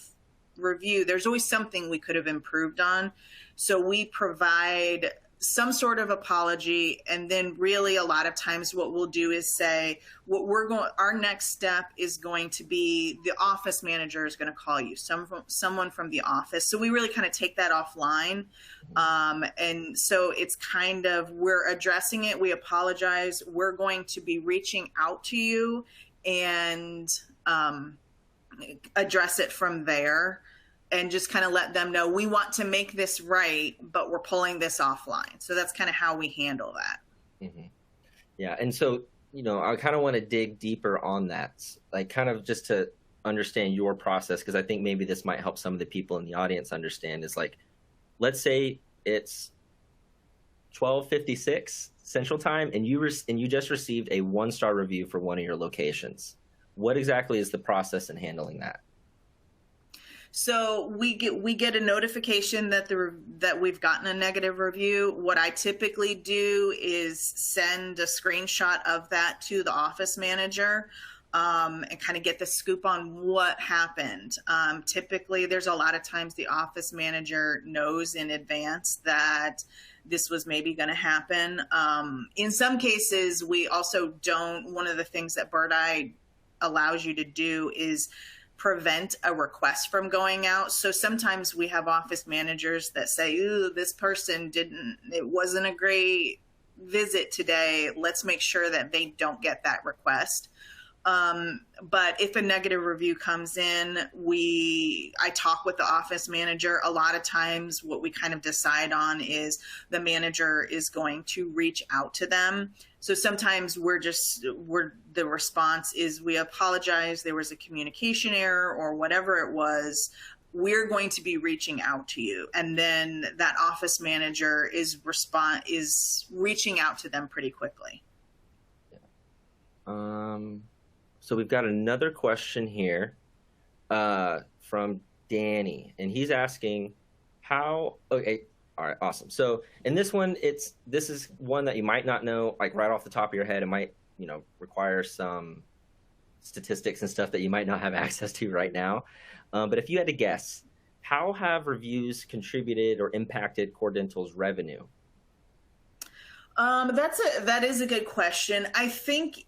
review, there's always something we could have improved on. So we provide some sort of apology, and then really a lot of times what we'll do is say, our next step is going to be, the office manager is going to call you, someone from the office. So we really kind of take that offline. And so it's kind of, we're addressing it, we apologize, we're going to be reaching out to you and address it from there. And just kind of let them know we want to make this right, but we're pulling this offline. So that's kind of how we handle that. Mm-hmm. Yeah. And so, I kind of want to dig deeper on that, like kind of just to understand your process, because I think maybe this might help some of the people in the audience understand. Is like, let's say it's 12:56 Central Time, and you just received a 1-star review for one of your locations. What exactly is the process in handling that? So we get a notification that we've gotten a negative review. What I typically do is send a screenshot of that to the office manager, and kind of get the scoop on what happened. Typically, there's a lot of times the office manager knows in advance that this was maybe going to happen. In some cases, we also don't. One of the things that Birdeye allows you to do is prevent a request from going out. So sometimes we have office managers that say, ooh, this person it wasn't a great visit today. Let's make sure that they don't get that request. But if a negative review comes in, I talk with the office manager. A lot of times what we kind of decide on is the manager is going to reach out to them. So sometimes the response is, we apologize, there was a communication error or whatever it was. We're going to be reaching out to you. And then that office manager is reaching out to them pretty quickly. So we've got another question here from Danny, and he's asking okay, all right, awesome. So in this one, this is one that you might not know, like right off the top of your head. It might, require some statistics and stuff that you might not have access to right now. But if you had to guess, how have reviews contributed or impacted Core Dental's revenue? That is a good question. I think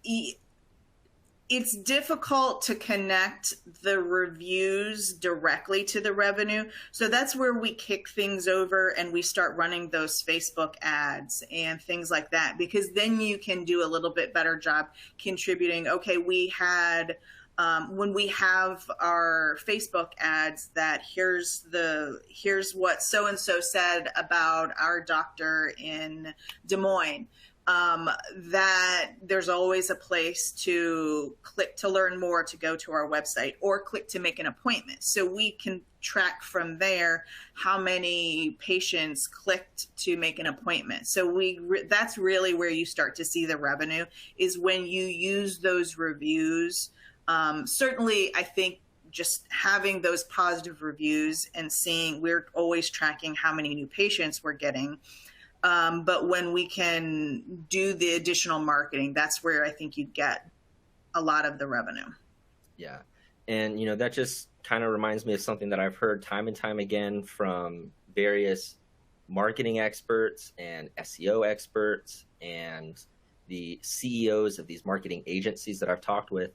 it's difficult to connect the reviews directly to the revenue. So that's where we kick things over and we start running those Facebook ads and things like that, because then you can do a little bit better job contributing. Okay, we had, when we have our Facebook ads, that here's what so-and-so said about our doctor in Des Moines. That there's always a place to click to learn more, to go to our website, or click to make an appointment. So we can track from there how many patients clicked to make an appointment. So that's really where you start to see the revenue, is when you use those reviews. Certainly, I think just having those positive reviews and seeing, we're always tracking how many new patients we're getting. But when we can do the additional marketing, that's where I think you get a lot of the revenue. Yeah. And, that just kind of reminds me of something that I've heard time and time again from various marketing experts and SEO experts and the CEOs of these marketing agencies that I've talked with.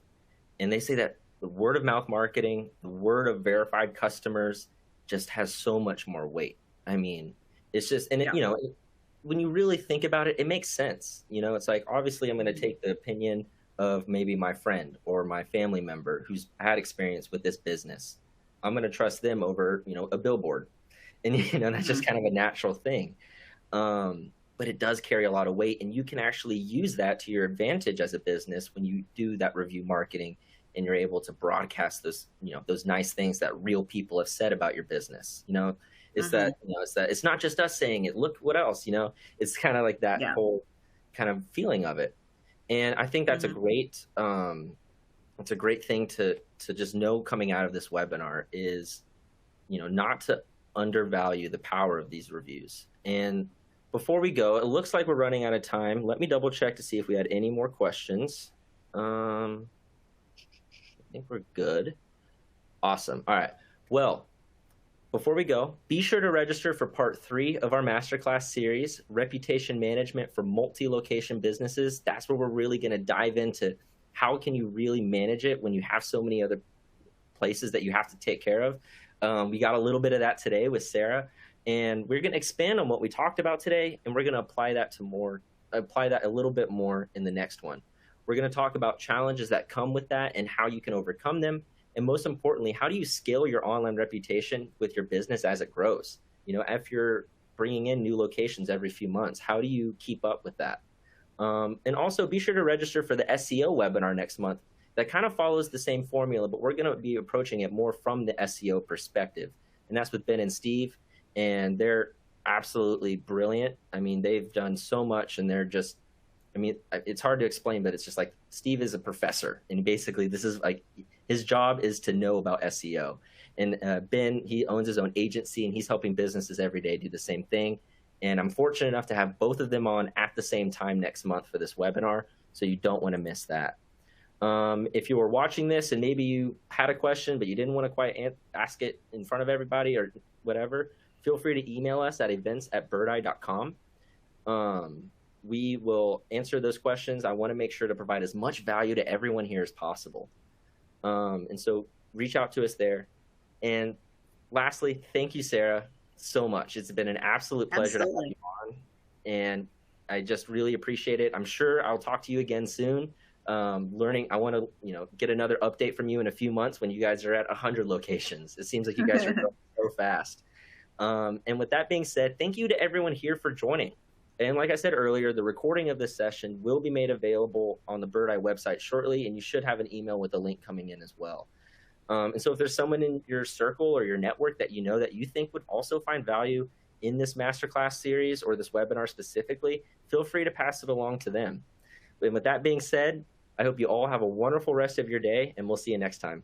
And they say that the word of mouth marketing, the word of verified customers just has so much more weight. I mean, it's just, and Yeah. When you really think about it, it makes sense. It's like, obviously I'm going to take the opinion of maybe my friend or my family member who's had experience with this business. I'm going to trust them over, a billboard. And, that's just kind of a natural thing. But it does carry a lot of weight, and you can actually use that to your advantage as a business when you do that review marketing and you're able to broadcast those, those nice things that real people have said about your business. It's that, it's not just us saying it. Look what else, it's kind of like that whole kind of feeling of it. And I think that's a great it's a great thing to just know coming out of this webinar is, not to undervalue the power of these reviews. And before we go, it looks like we're running out of time. Let me double check to see if we had any more questions. I think we're good. Awesome. All right. Well, before we go, be sure to register for part 3 of our masterclass series, Reputation Management for Multi-Location Businesses. That's where we're really going to dive into how can you really manage it when you have so many other places that you have to take care of. We got a little bit of that today with Sarah, and we're going to expand on what we talked about today, and we're going to apply that a little bit more in the next one. We're going to talk about challenges that come with that and how you can overcome them. And most importantly, how do you scale your online reputation with your business as it grows? If you're bringing in new locations every few months, how do you keep up with that? And also be sure to register for the SEO webinar next month. That kind of follows the same formula, but we're going to be approaching it more from the SEO perspective. And that's with Ben and Steve, and they're absolutely brilliant. I mean, they've done so much, and they're just, it's hard to explain, but it's just like Steve is a professor, and basically this is like his job is to know about SEO. And Ben, he owns his own agency, and he's helping businesses every day do the same thing. And I'm fortunate enough to have both of them on at the same time next month for this webinar, so you don't want to miss that. If you were watching this and maybe you had a question, but you didn't want to quite ask it in front of everybody or whatever, feel free to email us at events@birdeye.com. We will answer those questions. I want to make sure to provide as much value to everyone here as possible. And so reach out to us there. And lastly, thank you, Sarah, so much. It's been an absolute pleasure to have you on. And I just really appreciate it. I'm sure I'll talk to you again soon. I want to, get another update from you in a few months when you guys are at 100 locations. It seems like you guys are growing so fast. And with that being said, thank you to everyone here for joining. And like I said earlier, the recording of this session will be made available on the Birdeye website shortly, and you should have an email with a link coming in as well. And so if there's someone in your circle or your network that that you think would also find value in this masterclass series or this webinar specifically, feel free to pass it along to them. And with that being said, I hope you all have a wonderful rest of your day, and we'll see you next time.